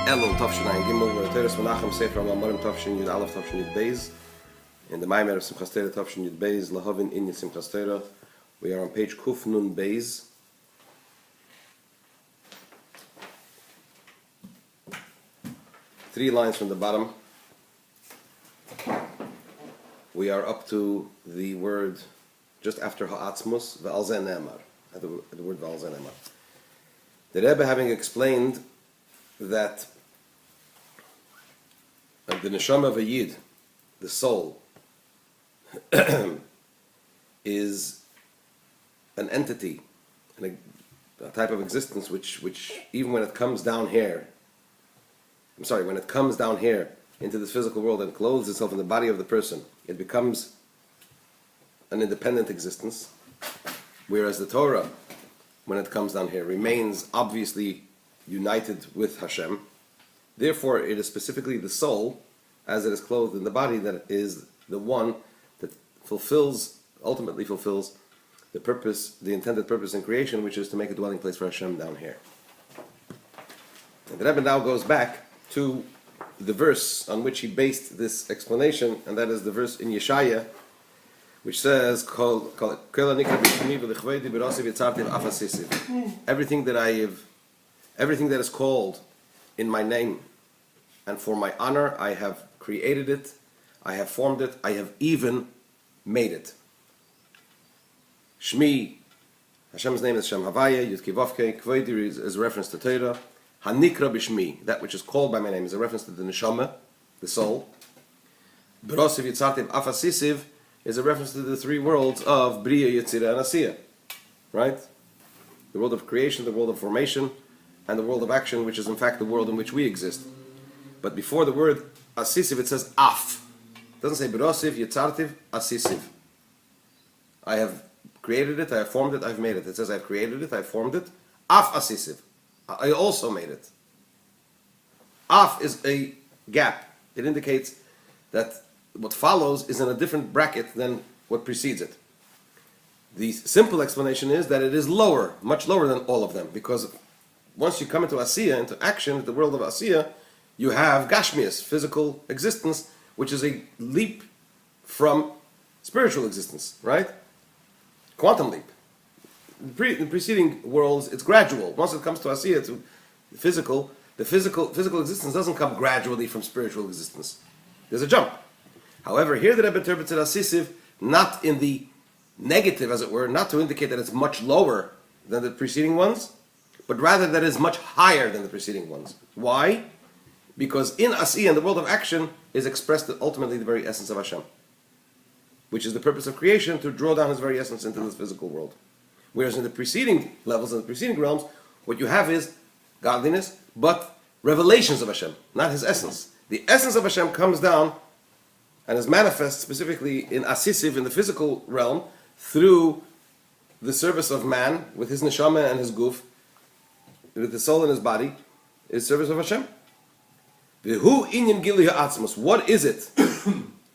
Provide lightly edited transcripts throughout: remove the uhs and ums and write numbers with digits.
Elul Tavshin Ein Gimel, where Teres Menachem Sefer Mamar Tavshin Yud Aleph Tavshin Yud Beis, in the Mamar Simchas Torah Tavshin Yud Beis, Lehavin Inyan Simchas Torah. We are on page Kuf Nun Beis. Three lines from the bottom. We are up to the word just after Ha'atzmus, Ve'al Zeh Ne'emar, at the word Ve'al Zeh Ne'emar. The Rebbe, having explained that the neshama of a yid, the soul, is an entity, a type of existence which even when it comes down here, when it comes down here into this physical world and clothes itself in the body of the person, it becomes an independent existence, whereas the Torah, when it comes down here, remains obviously united with Hashem. Therefore, it is specifically the soul, as it is clothed in the body, that is the one that ultimately fulfills the purpose, the intended purpose in creation, which is to make a dwelling place for Hashem down here. And the Rebbe now goes back to the verse on which he based this explanation, and that is the verse in Yeshaya, which says, everything that is called in my name and for my honor, I have created it, I have formed it, I have even made it. Shmi, Hashem's name is Shem Havaya, Yud Kivavke, Kveidir is a reference to Torah. Hanikra b'Shmi, that which is called by my name, is a reference to the neshama, the soul. Berosiv Yitzartiv Afasisiv is a reference to the three worlds of Bria, Yetzirah, and Asiya. Right? The world of creation, the world of formation, and the world of action, which is in fact the world in which we exist. But before the word Asisiv, it says Af. It doesn't say Berosiv, Yitzartiv, Asisiv. I have created it, I have formed it, I have made it. It says I have created it, I have formed it. Af Asisiv. I also made it. Af is a gap. It indicates that what follows is in a different bracket than what precedes it. The simple explanation is that it is lower, much lower than all of them, because once you come into Asiya, into action, the world of Asiya, you have Gashmias, physical existence, which is a leap from spiritual existence, right? Quantum leap. In the preceding worlds, it's gradual. Once it comes to Asiya, to the physical existence doesn't come gradually from spiritual existence. There's a jump. However, here the Rebbe interprets it Asisiv, not in the negative, as it were, not to indicate that it's much lower than the preceding ones, but rather that it's much higher than the preceding ones. Why? Because in Asiya, in the world of action, is expressed ultimately the very essence of Hashem, which is the purpose of creation, to draw down His very essence into this physical world. Whereas in the preceding levels, in the preceding realms, what you have is godliness, but revelations of Hashem, not His essence. The essence of Hashem comes down and is manifest specifically in Asisiv, in the physical realm, through the service of man, with his neshama and his guf, with his soul and his body, is service of Hashem. V'hu inyan gili ha'atzmos. What is it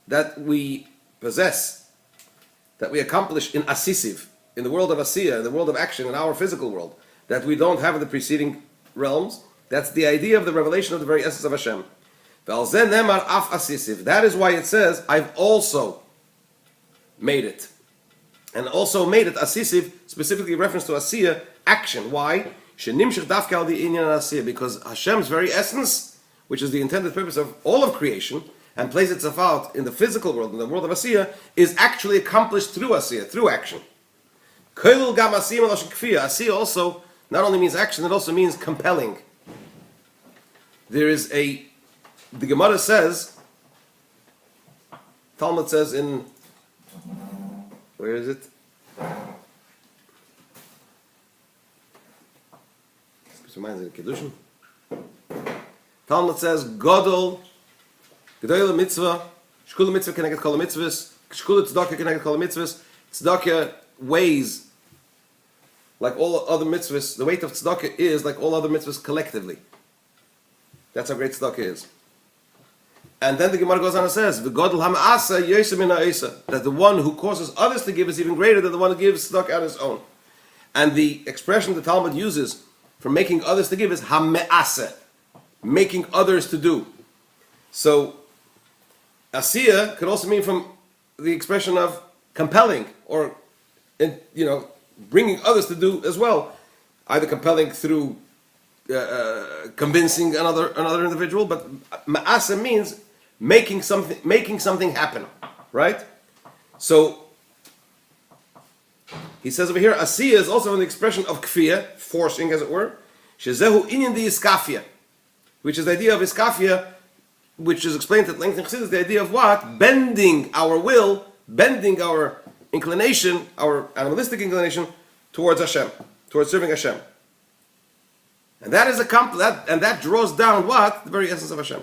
that we possess, that we accomplish in Asisiv, in the world of Asiya, in the world of action, in our physical world, that we don't have in the preceding realms? That's the idea of the revelation of the very essence of Hashem. That is why it says, I've also made it. And also made it Asisiv, specifically reference to Asiya, action. Why? Because Hashem's very essence, which is the intended purpose of all of creation, and plays itself out in the physical world, in the world of Asiya, is actually accomplished through Asiya, through action. Asiya also not only means action, it also means compelling. The Gemara says, Talmud says in, where is it? This reminds me of Kiddushin. Talmud says, Godol mitzvah, Shkula mitzvah keneged kol mitzvahs, Shkula tzedakah keneged kol mitzvahs. Tzedakah weighs like all other mitzvahs. The weight of tzedakah is like all other mitzvahs collectively. That's how great tzedakah is. And then the Gemara goes on and says, "V'godel hama'asa yosem min ha'isa," that the one who causes others to give is even greater than the one who gives tzedakah on his own. And the expression the Talmud uses for making others to give is hame'asa. making others to do. So asiya could also mean from the expression of compelling, or bringing others to do as well, either compelling through convincing another individual, but ma'asa means making something happen, right? So he says over here, asiya is also an expression of kfiyah, forcing, as it were. Shezehu inyan di iskafia, which is the idea of iskafia, which is explained at length in Chassidus, the idea of what? Bending our will, bending our inclination, our animalistic inclination towards Hashem, towards serving Hashem. And that is that draws down what? The very essence of Hashem.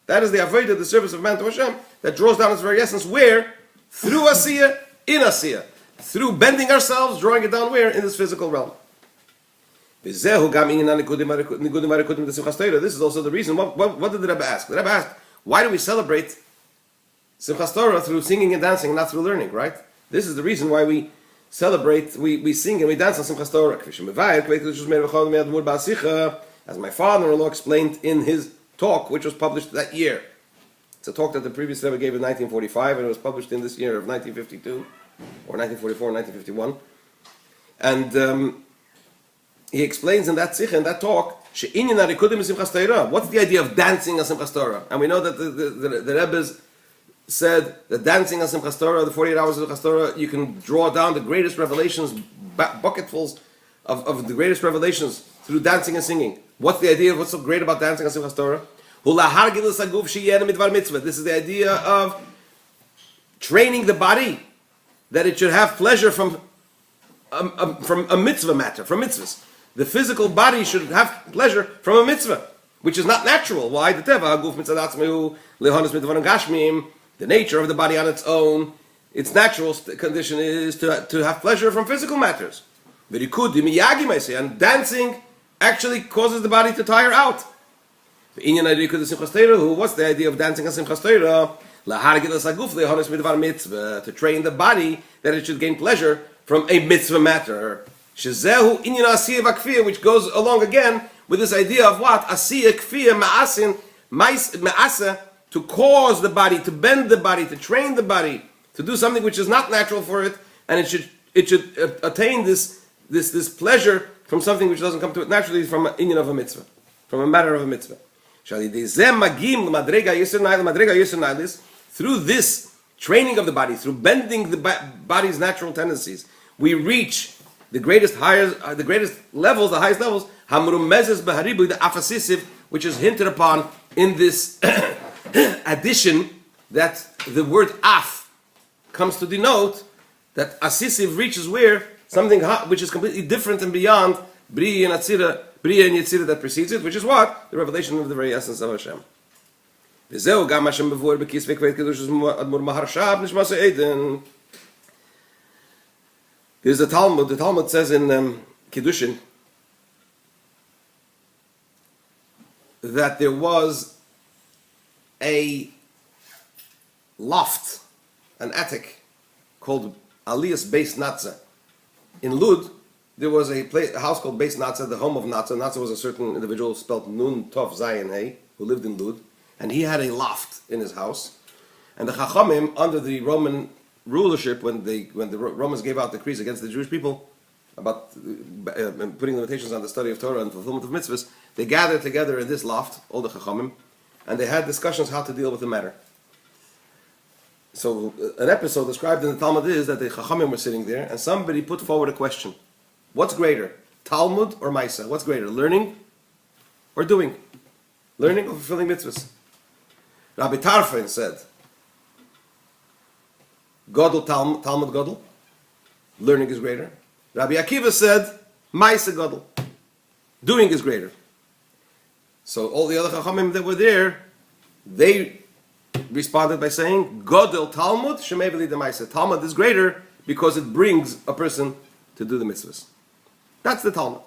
That is the avodah, the service of man to Hashem, that draws down its very essence. Where? Through asiya, in asiya. Through bending ourselves, drawing it down where? In this physical realm. This is also the reason. What did the Rebbe ask? The Rebbe asked, why do we celebrate Simchas Torah through singing and dancing, not through learning, right? This is the reason why we celebrate, we sing and we dance on Simchas Torah. As my father-in-law explained in his talk, which was published that year. It's a talk that the previous Rebbe gave in 1945, and it was published in this year of 1952, or 1944, 1951. And he explains in that sikha, in that talk, what's the idea of dancing on Simchas Torah? And we know that the Rebbe's said that dancing on Simchas Torah, the 48 hours of Simchas Torah, you can draw down the greatest revelations, bucketfuls of the greatest revelations through dancing and singing. What's the idea? What's so great about dancing on Simchas Torah? This is the idea of training the body that it should have pleasure from a mitzvah matter, from mitzvahs. The physical body should have pleasure from a mitzvah, which is not natural. Why? The nature of the body on its own, its natural condition is to have pleasure from physical matters. And dancing actually causes the body to tire out. What's the idea of dancing on Simchas Torah? To train the body that it should gain pleasure from a mitzvah matter. Which goes along again with this idea of what? Asiya, kfiyah, ma'asa, to cause the body, to bend the body, to train the body, to do something which is not natural for it, and it should attain this pleasure from something which doesn't come to it naturally, from an inyan of a mitzvah, from a matter of a mitzvah. Through this training of the body, through bending the body's natural tendencies, we reach the greatest levels, the highest levels, the afasisiv, which is hinted upon in this addition that the word af comes to denote, that asisiv reaches where? Something which is completely different and beyond Briya and Yetzirah that precedes it, which is what? The revelation of the very essence of Hashem. There's a Talmud. The Talmud says in Kiddushin that there was a loft, an attic, called Aliyas Beis Natza. In Lud, there was a house called Beis Natza, the home of Natza. Natza was a certain individual spelled Nun Tov Zayin Hey, who lived in Lud, and he had a loft in his house. And the Chachamim, under the Roman rulership, when the Romans gave out decrees against the Jewish people about putting limitations on the study of Torah and fulfillment of mitzvahs, they gathered together in this loft, all the Chachamim, and they had discussions how to deal with the matter. So an episode described in the Talmud is that the Chachamim were sitting there, and somebody put forward a question: what's greater, Talmud or Maisa? What's greater, learning or doing? Learning or fulfilling mitzvahs? Rabbi Tarfon said, Godel Talmud Godel, learning is greater. Rabbi Akiva said, Maisa Godel, doing is greater. So all the other Chachamim that were there, they responded by saying, Godel Talmud, Shemei V'li Maisa. Talmud is greater because it brings a person to do the mitzvahs. That's the Talmud.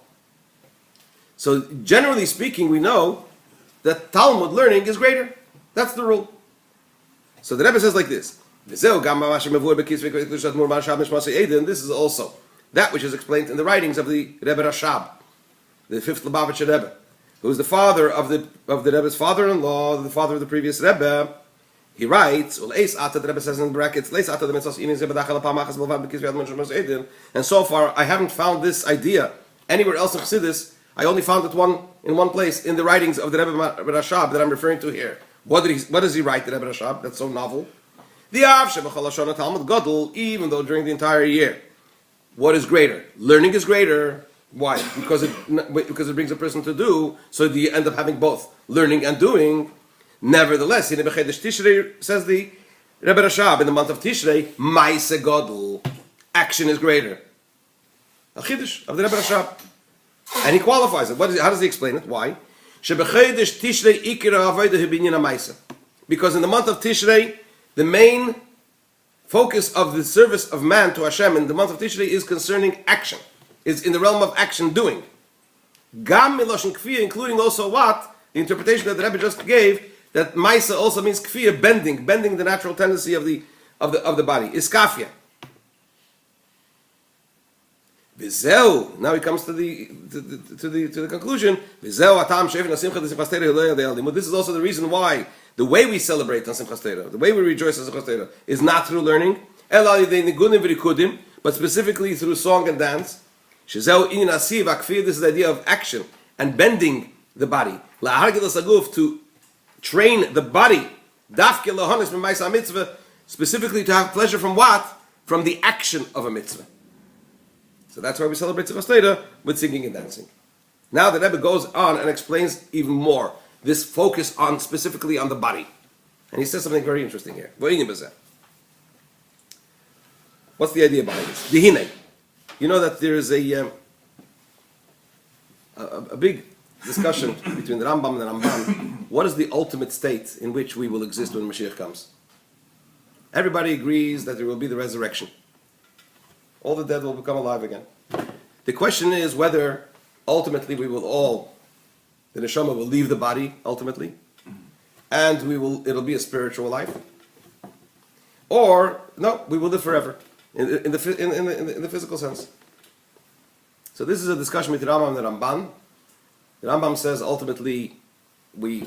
So generally speaking, we know that Talmud learning is greater. That's the rule. So the Rebbe says like this. This is also that which is explained in the writings of the Rebbe Rashab, the fifth Lubavitcher Rebbe. who is the father of the Rebbe's father-in-law, the father of the previous Rebbe, he writes, the Rebbe says in brackets, and so far I haven't found this idea anywhere else in Chassidus. I only found it in one place in the writings of the Rebbe Rashab that I'm referring to here. What does he write, the Rebbe Rashab? That's so novel. Even though during the entire year, what is greater? Learning is greater. Why? Because it brings a person to do, so you end up having both learning and doing. Nevertheless, in Tishrei, says the Rebbe Rashab, in the month of Tishrei, Maise Godel, action is greater. A Chiddush of the Rebbe Rashab. And he qualifies it. How does he explain it? Why? Because in the month of Tishrei, the main focus of the service of man to Hashem in the month of Tishrei is concerning action. Is in the realm of action doing. Gam miloshen kfiyah, including also what? The interpretation that the Rebbe just gave, that Maisa also means kfiyah, bending the natural tendency of the body. Iskafia. Vizeu. Now he comes to the conclusion. Vizeu atam she'evin hasimcha d'simchas Torah hilei yadei al. This is also the reason why the way we celebrate on Simchas Torah, the way we rejoice on Simchas Torah, is not through learning, but specifically through song and dance. This is the idea of action and bending the body. To train the body, specifically to have pleasure from what? From the action of a mitzvah. So that's why we celebrate Simchas Torah with singing and dancing. Now the Rebbe goes on and explains even more this focus on specifically on the body. And he says something very interesting here. What's the idea behind this? Dihine. You know that there is a big discussion between the Rambam and the Ramban. What is the ultimate state in which we will exist when Mashiach comes? Everybody agrees that there will be the resurrection. All the dead will become alive again. The question is whether ultimately the neshama will leave the body ultimately, and it'll be a spiritual life, or no, we will live forever in the physical sense. So this is a discussion between Rambam and the Ramban. The Rambam says ultimately the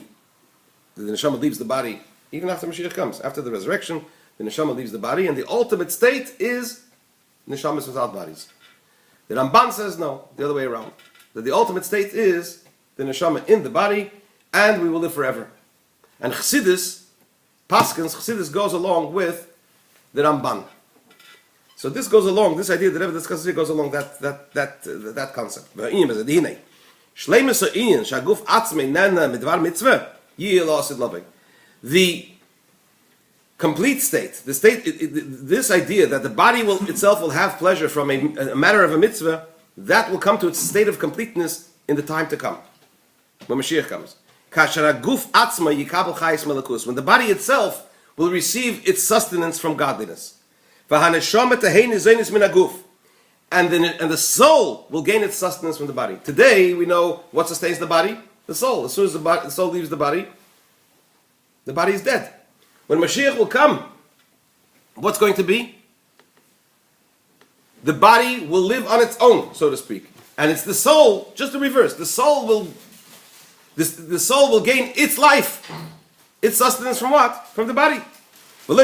neshama leaves the body even after Mashiach comes. After the resurrection, the neshama leaves the body, and the ultimate state is neshamas without bodies. The Ramban says no, the other way around. That the ultimate state is the neshama in the body, and we will live forever. And Chassidus goes along with the Ramban. So this goes along, this idea that Rebbe discusses here goes along that concept. The complete state, this idea that the body itself will have pleasure from a matter of a mitzvah, that will come to its state of completeness in the time to come, when Mashiach comes. When the body itself will receive its sustenance from godliness. And the soul will gain its sustenance from the body. Today we know what sustains the body? The soul. As soon as the soul leaves the body is dead. When Mashiach will come, what's going to be? The body will live on its own, so to speak. And it's the soul, just the reverse. The soul will gain its life, its sustenance from what? From the body. Not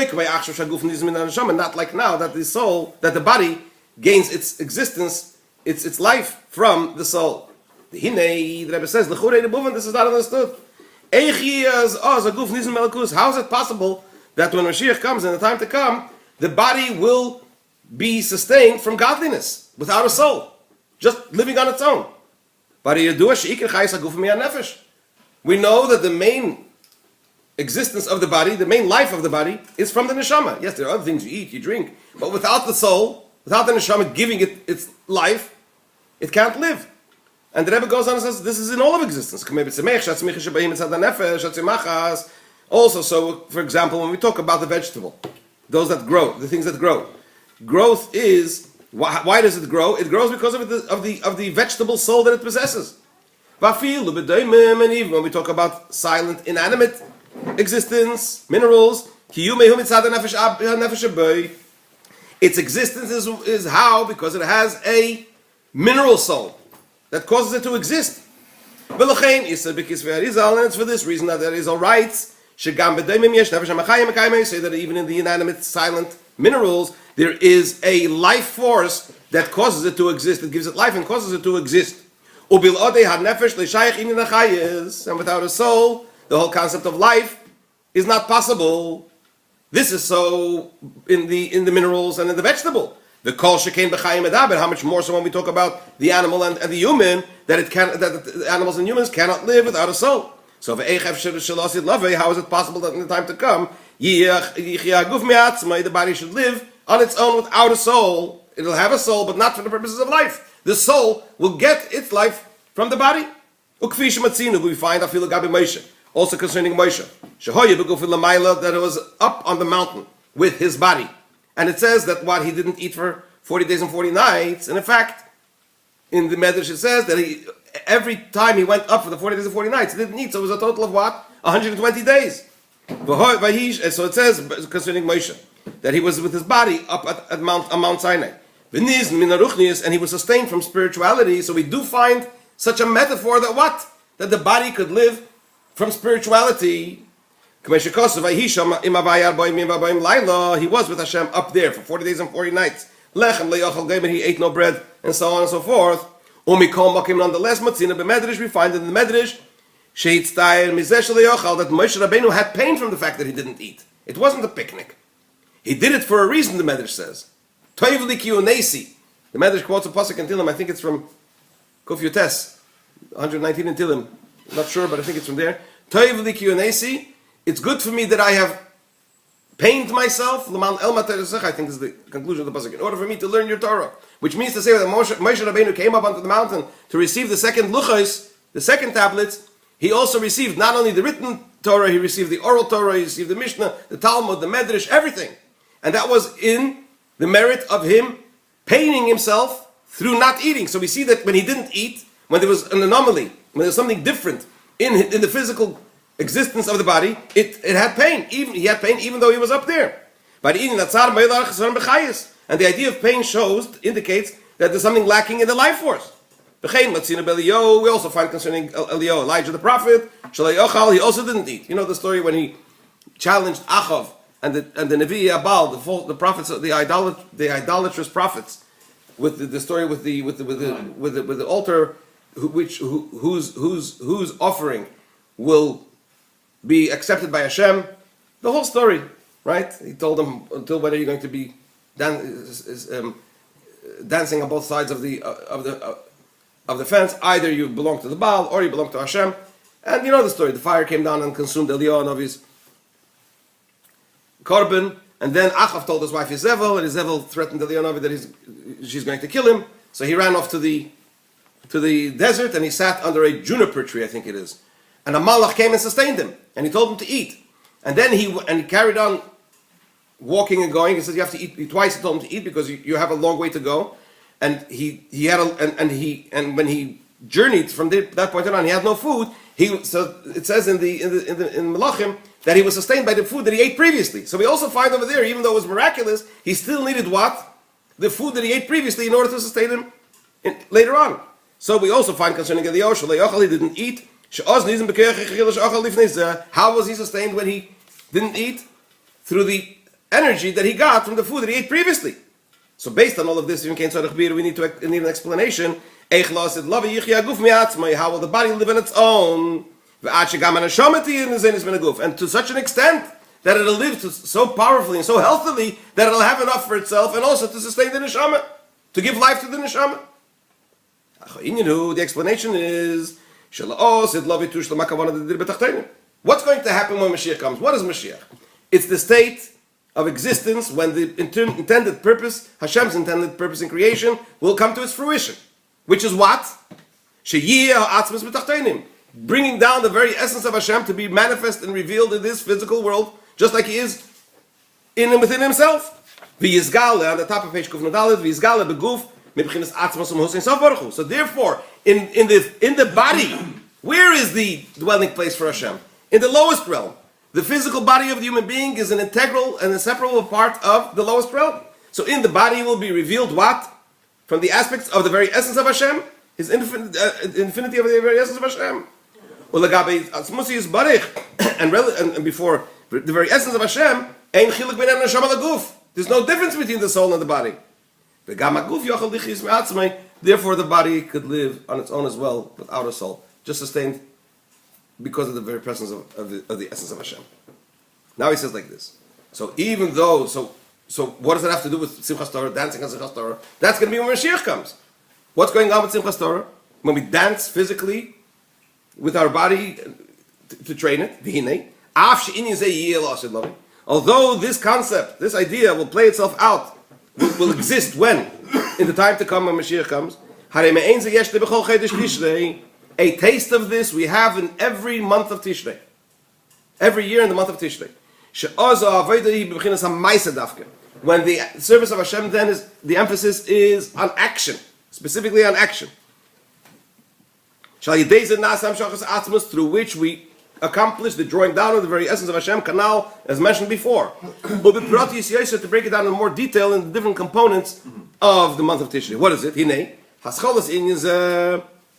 like now that the body gains its existence, its life from the soul. The Rebbe says, this is not understood. How is it possible that when Mashiach comes, in the time to come, the body will be sustained from godliness, without a soul, just living on its own? We know that the main existence of the body, the main life of the body, is from the neshama. Yes, there are other things you eat, you drink, but without the soul, without the neshama giving it its life, it can't live. And the Rebbe goes on and says, this is in all of existence. Also, so for example, when we talk about the vegetable, those that grow, the things that grow, growth is, why does it grow? It grows because of the vegetable soul that it possesses. And even when we talk about silent, inanimate existence, minerals, its existence is how? Because it has a mineral soul that causes it to exist. V'lechein isa b'kis ve'arizal, and it's for this reason that there is all rights. Shegam b'doimim yesh nefesh ha'machayim ha'kayim, say that even in the inanimate, silent minerals, there is a life force that causes it to exist, that gives it life and causes it to exist. Ubil odei ha-nefesh le'shayich inyan ha'chayis, and without a soul, the whole concept of life is not possible. This is so in the minerals and in the vegetable. The kol shekain b'chayim edaber. How much more so when we talk about the animal and the human, that the animals and humans cannot live without a soul. So how is it possible that in the time to come, the body should live on its own without a soul? It'll have a soul, but not for the purposes of life. The soul will get its life from the body. We find also concerning Moshe, that it was up on the mountain with his body. And it says that what he didn't eat for 40 days and 40 nights, and in fact, in the Medrash it says that every time he went up for the 40 days and 40 nights, he didn't eat, so it was a total of what? 120 days. So it says concerning Moshe, that he was with his body up at Mount Sinai. And he was sustained from spirituality, so we do find such a metaphor that what? That the body could live from spirituality. He was with Hashem up there for 40 days and 40 nights. He ate no bread, and so on and so forth. Nonetheless, we find in the Medrash that Moshe Rabbeinu had pain from the fact that he didn't eat. It wasn't a picnic. He did it for a reason, the Medrash says. The Medrash quotes a pasuk in Tillim, I think it's from Kuf Yutes, 119 in Tillim. I'm not sure, but I think it's from there. It's good for me that I have pained myself, I think is the conclusion of the pasuk, in order for me to learn your Torah. Which means to say that Moshe Rabbeinu came up onto the mountain to receive the second luchos, the second tablets. He also received not only the written Torah, he received the oral Torah, he received the Mishnah, the Talmud, the Medrash, everything. And that was in the merit of him paining himself through not eating. So we see that when he didn't eat, when there was an anomaly, when there was something different in the physical existence of the body, it had pain. He had pain even though he was up there. And the idea of pain indicates that there's something lacking in the life force. We also find concerning Elijah the prophet, he also didn't eat. You know the story when he challenged Achav and the Nevi Abal, the prophets, the idolatrous prophets, with the story with the altar, whose offering will be accepted by Hashem. The whole story, right? He told them, until when are you going to be dancing on both sides of the fence? Either you belong to the Baal or you belong to Hashem. And you know the story. The fire came down and consumed Eliyahu's korban. And then Achav told his wife Yezebel, and Yezebel threatened Eliyahu that she's going to kill him. So he ran off to the desert and he sat under a juniper tree, I think it is. And a malach came and sustained him, and he told him to eat. And then he carried on walking and going. He says you have to eat twice. He told him to eat because you have a long way to go. And when he journeyed from that point on, he had no food. So it says in Melachim that he was sustained by the food that he ate previously. So we also find over there, even though it was miraculous, he still needed what? The food that he ate previously in order to sustain him later on. So we also find concerning Eliyahu, he didn't eat. How was he sustained when he didn't eat? Through the energy that he got from the food that he ate previously. So based on all of this, we need an explanation. How will the body live on its own? And to such an extent that it'll live so powerfully and so healthily that it'll have enough for itself and also to sustain the neshama, to give life to the neshama. The explanation is what's going to happen when Mashiach comes? What is Mashiach? It's the state of existence when the intended purpose, Hashem's intended purpose in creation, will come to its fruition. Which is what? Bringing down the very essence of Hashem to be manifest and revealed in this physical world, just like He is in and within Himself. V'yizgale, on the top of page Kuf Nadalet, v'yizgale beguf, so therefore, in the body, where is the dwelling place for Hashem? In the lowest realm. The physical body of the human being is an integral and inseparable part of the lowest realm. So in the body will be revealed what? From the aspects of the very essence of Hashem, His infinity of the very essence of Hashem. And before the very essence of Hashem, there's no difference between the soul and the body. Therefore, the body could live on its own as well, without a soul, just sustained because of the very presence of the essence of Hashem. Now he says like this. So even though, so what does that have to do with Simchas Torah, dancing on Simchas Torah? That's going to be when Mashiach comes. What's going on with Simchas Torah? When we dance physically with our body to train it, although this concept, this idea will play itself out, will exist when? In the time to come when Mashiach comes. A taste of this we have in every month of Tishrei. Every year in the month of Tishrei. When the service of Hashem then is, the emphasis is on action. Specifically on action. Through which we accomplish the drawing down of the very essence of Hashem, canal, as mentioned before. To break it down in more detail in the different components of the month of Tishrei. What is it?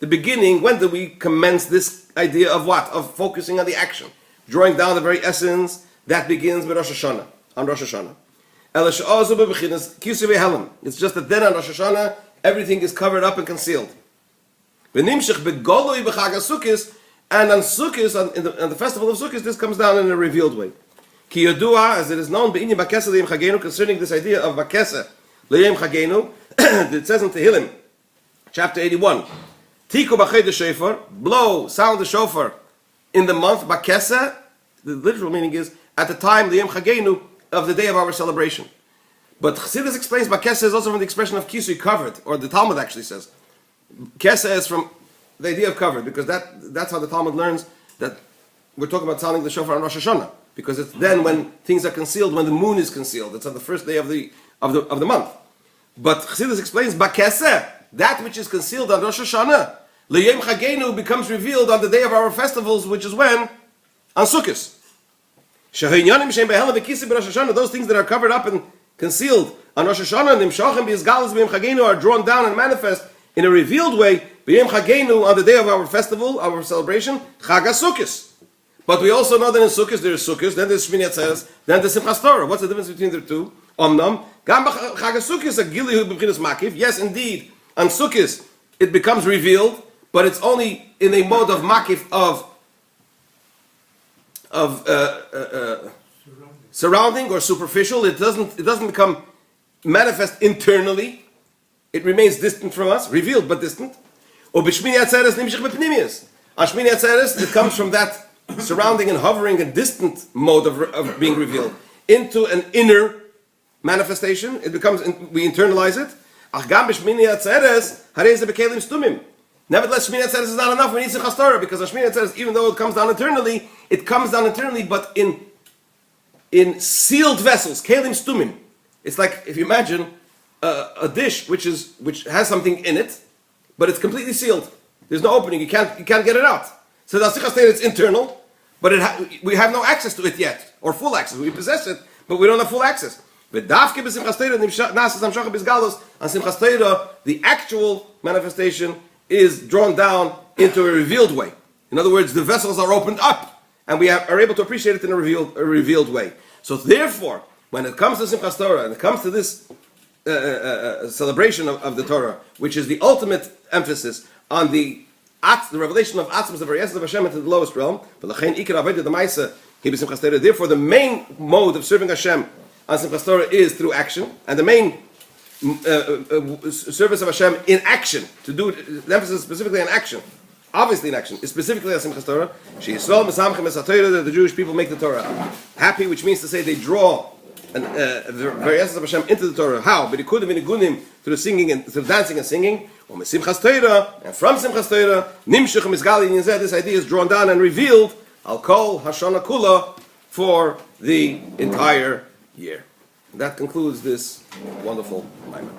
The beginning, when do we commence this idea of what? Of focusing on the action. Drawing down the very essence, that begins with Rosh Hashanah, on Rosh Hashanah. It's just that then on Rosh Hashanah, everything is covered up and concealed. And on Sukkot, on the festival of Sukkot, this comes down in a revealed way. As it is known, concerning this idea of Bakesa, it says in Tehillim, chapter 81, Tiku b'chei the shofar, blow, sound the shofar in the month Bakesa. The literal meaning is at the time Liyem Chagenu of the day of our celebration. But Chassidus explains Bakesa is also from the expression of kisui, covered, or the Talmud actually says Kesa is from the idea of covered, because that's how the Talmud learns that we're talking about sounding the shofar on Rosh Hashanah, because it's then when things are concealed, when the moon is concealed. It's on the first day of the month. But Chassidus explains Bakesa, that which is concealed on Rosh Hashanah, Liyem Chagenu becomes revealed on the day of our festivals, which is when? On Sukkot. Those things that are covered up and concealed on Rosh Hashanah are drawn down and manifest in a revealed way on the day of our festival, our celebration, Chag HaSukkos. But we also know that in Sukkot there is Sukkot, then there's Shmini Atzeres, then there's Simchas Torah. What's the difference between the two? Omnam, Gam Chag HaSukkos a Gilihu b'Bchinas Makif. Yes, indeed, on Sukkot it becomes revealed, but it's only in a mode of Makif of surrounding or superficial. It doesn't become manifest internally. It remains distant from us, revealed but distant. Or b'Shmini Atzeres nimshich b'pnimius. On Shmini Atzeres, it comes from that surrounding and hovering and distant mode of being revealed into an inner manifestation. It becomes, we internalize it. Ach gam b'Shmini Atzeres harei ze b'kelim stumim. Nevertheless, Shmini Atzeres is not enough. We need Simchas Torah, because on Shmini Atzeres, even though it comes down internally, but in sealed vessels, kelim stumim. It's like if you imagine a dish which has something in it, but it's completely sealed. There's no opening. You can't get it out. So the Simchas Torah, it's internal, but we have no access to it yet, or full access. We possess it, but we don't have full access. But on Simchas Torah, the actual manifestation is drawn down into a revealed way. In other words, the vessels are opened up, and we are able to appreciate it in a revealed way. So therefore, when it comes to Simchas Torah, and it comes to this celebration of the Torah, which is the ultimate emphasis on the revelation of Atzmos, the very essence of Hashem, into the lowest realm, therefore the main mode of serving Hashem on Simchas Torah is through action, and the main service of Hashem in action, to do it, the emphasis specifically on action, obviously in action, is specifically on Simchas Torah. The Jewish people make the Torah happy, which means to say they draw the very essence of Hashem into the Torah. How? Through singing and through dancing and singing. And from Simchas Torah, this idea is drawn down and revealed Al Kol Hashana Kula for the entire year. That concludes this wonderful Maimon.